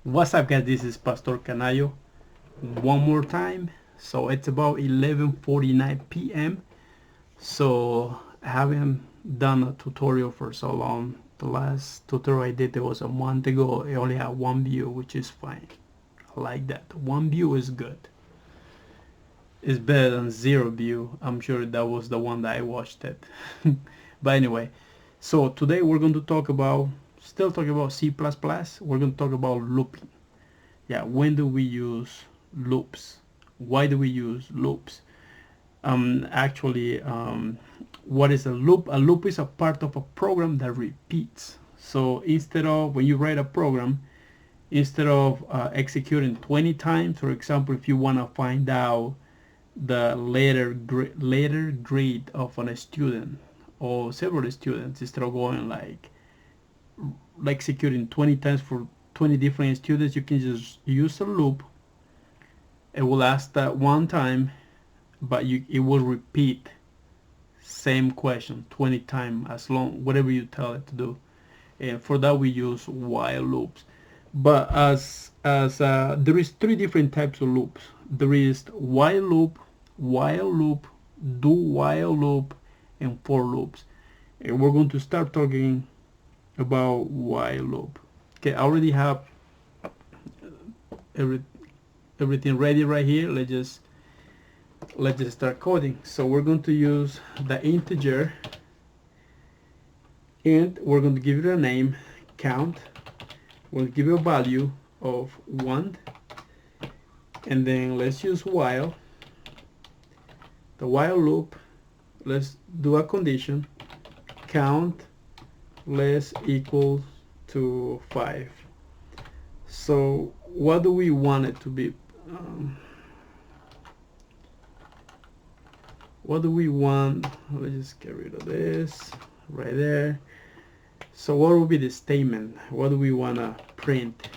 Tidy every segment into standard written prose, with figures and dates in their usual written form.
What's up, guys? This is Pastor Canayo one more time. So it's about 11:49 p.m. So I haven't done a tutorial for so long. The last tutorial I did, it was a month ago. I only had one view, which is fine. I like that. One view is good. It's better than zero view. I'm sure that was the one that I watched it. But anyway, so today we're going to talk about, still talking about C++. We're going to talk about looping. Yeah, when do we use loops? Why do we use loops? Actually, what is a loop? A loop is a part of a program that repeats. So instead of, when you write a program, instead of executing 20 times, for example, if you want to find out the later grade of a student or several students, instead of going like executing 20 times for 20 different students, you can just use a loop. It will ask that one time, but it will repeat same question 20 times, as long whatever you tell it to do. And for that we use while loops. But as there is three different types of loops. There is while loop, do while loop, and for loops. And we're going to start talking about while loop. Okay, I already have everything ready right here. Let's just start coding. So we're going to use the integer, and we're going to give it a name, count. We'll give it a value of 1, and then let's use while. The while loop, let's do a condition, count less equals to 5. So what do we want it to be? What do we want? Let's just get rid of this right there. So what will be the statement? What do we want to print?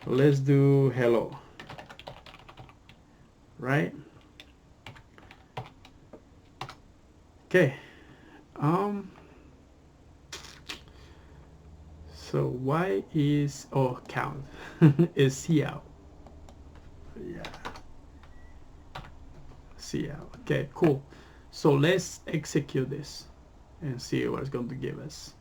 Let's do hello, right? Okay. So why is, oh, count is cout. Yeah, cout. Okay, cool. So let's execute this and see what it's going to give us.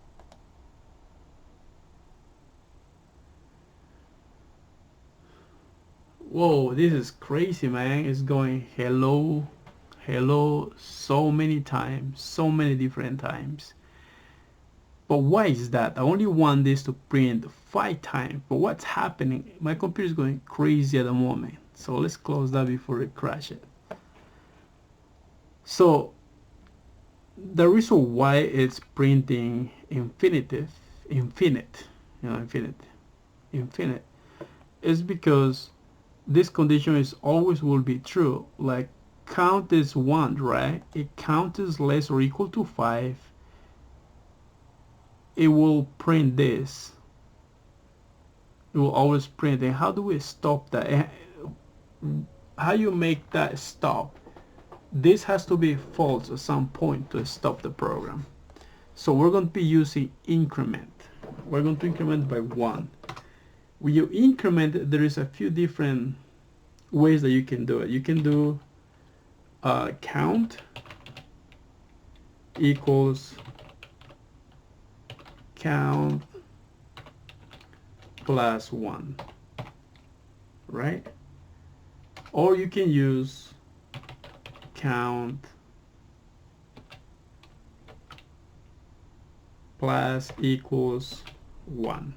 Whoa, this is crazy, man. It's going hello, hello so many times, so many different times. But why is that? I only want this to print 5 times. But what's happening? My computer is going crazy at the moment. So let's close that before it crashes. So the reason why it's printing infinite, is because this condition is always will be true. Like count is 1, right? If count is less or equal to 5, it will print this. It will always print. And how do we stop that? How you make that stop? This has to be false at some point to stop the program. So we're going to be using increment. We're going to increment by 1. When you increment, there is a few different ways that you can do it. You can do count equals count plus 1, right? Or you can use count plus equals 1.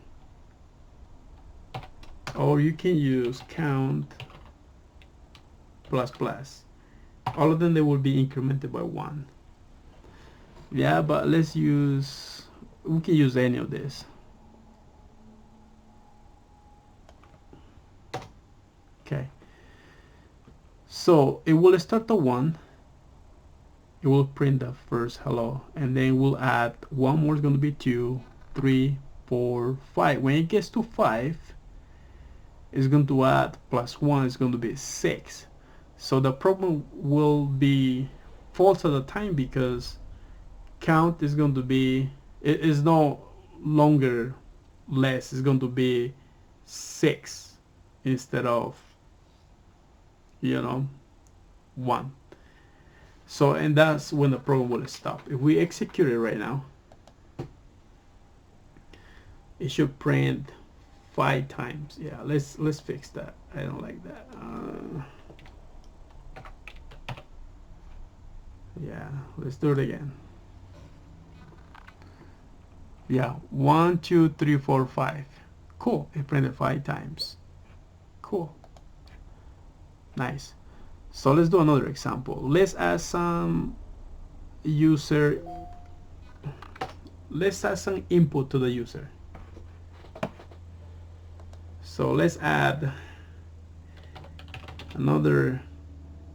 Or you can use count plus plus. All of them, they will be incremented by 1. Yeah, but let's use, we can use any of this. Okay. So it will start the 1. It will print the first hello, and then we'll add one more. Is going to be 2, 3, 4, 5. When it gets to 5, it's going to add plus 1. It's going to be 6. So the problem will be false at the time because count is going to be, it is no longer less. It's going to be 6 instead of, you know, 1. So, and that's when the program will stop. If we execute it right now, it should print 5 times. Yeah, let's fix that. I don't like that. Yeah, let's do it again. Yeah, 1, 2, 3, 4, 5. Cool. It printed 5 times. Cool. Nice. So let's do another example. Let's add some user. Let's add some input to the user. So let's add another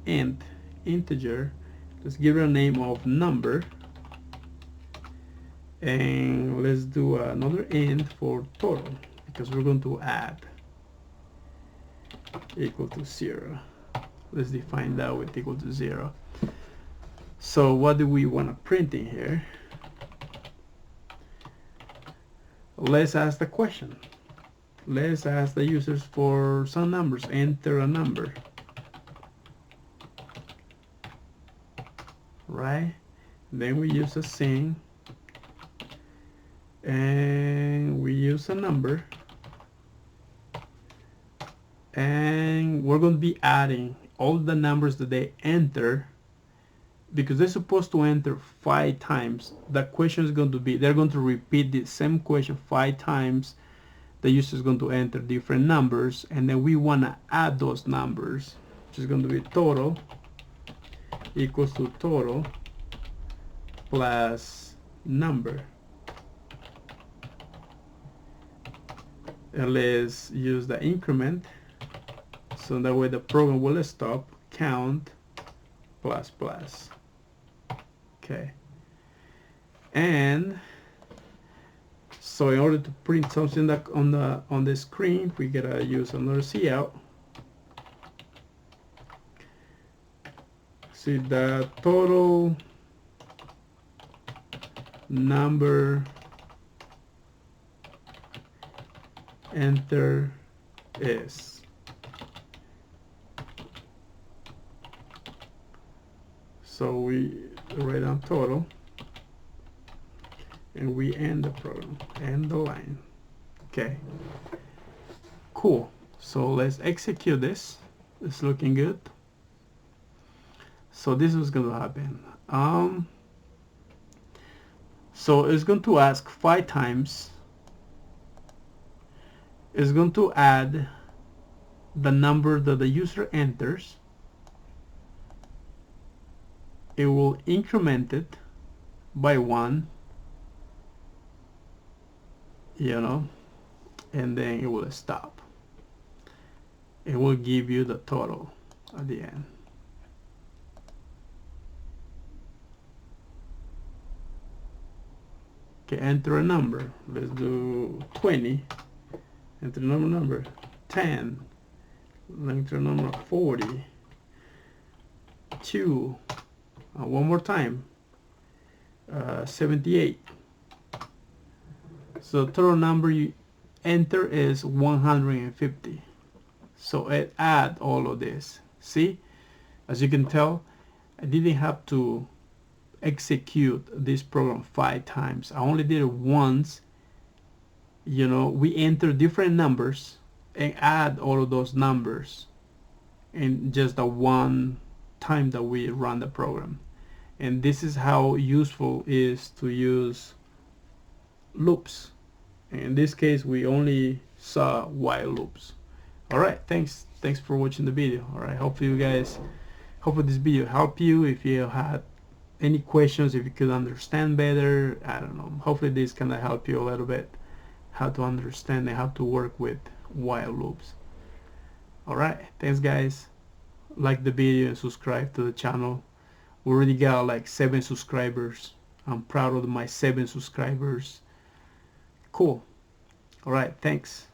integer. Let's give it a name of number. And let's do another int for total, because we're going to add equal to 0. Let's define that with equal to 0. So what do we want to print in here? Let's ask the question. Let's ask the users for some numbers. Enter a number. Right? Then we use a string. And we use a number. And we're going to be adding all the numbers that they enter, because they're supposed to enter 5 times. The question is going to be, they're going to repeat the same question 5 times. The user is going to enter different numbers, and then we want to add those numbers, which is going to be total equals to total plus number. And let's use the increment, so that way the program will stop. Count plus plus. Okay. And so in order to print something that on the screen, we gotta use another cout. See the total number enter is. So we write down total, and we end the program, end the line. Okay, cool. So let's execute this. It's looking good. So this is going to happen. So it's going to ask 5 times. It's going to add the number that the user enters. It will increment it by 1, you know, and then it will stop. It will give you the total at the end. Okay, enter a number. Let's do 20. Enter the number 10. Enter the number 40. 2. One more time. 78. So the total number you enter is 150. So it add all of this. See, as you can tell, I didn't have to execute this program 5 times. I only did it once. You know, we enter different numbers and add all of those numbers in just the one time that we run the program. And this is how useful it is to use loops. In this case, we only saw while loops. All right, thanks for watching the video. All right, hopefully this video helped you. If you had any questions, if you could understand better, I don't know, hopefully this kind of help you a little bit how to understand and how to work with while loops. All right, thanks guys. Like the video and subscribe to the channel. We already got like 7 subscribers. I'm proud of my 7 subscribers. Cool. All right, thanks.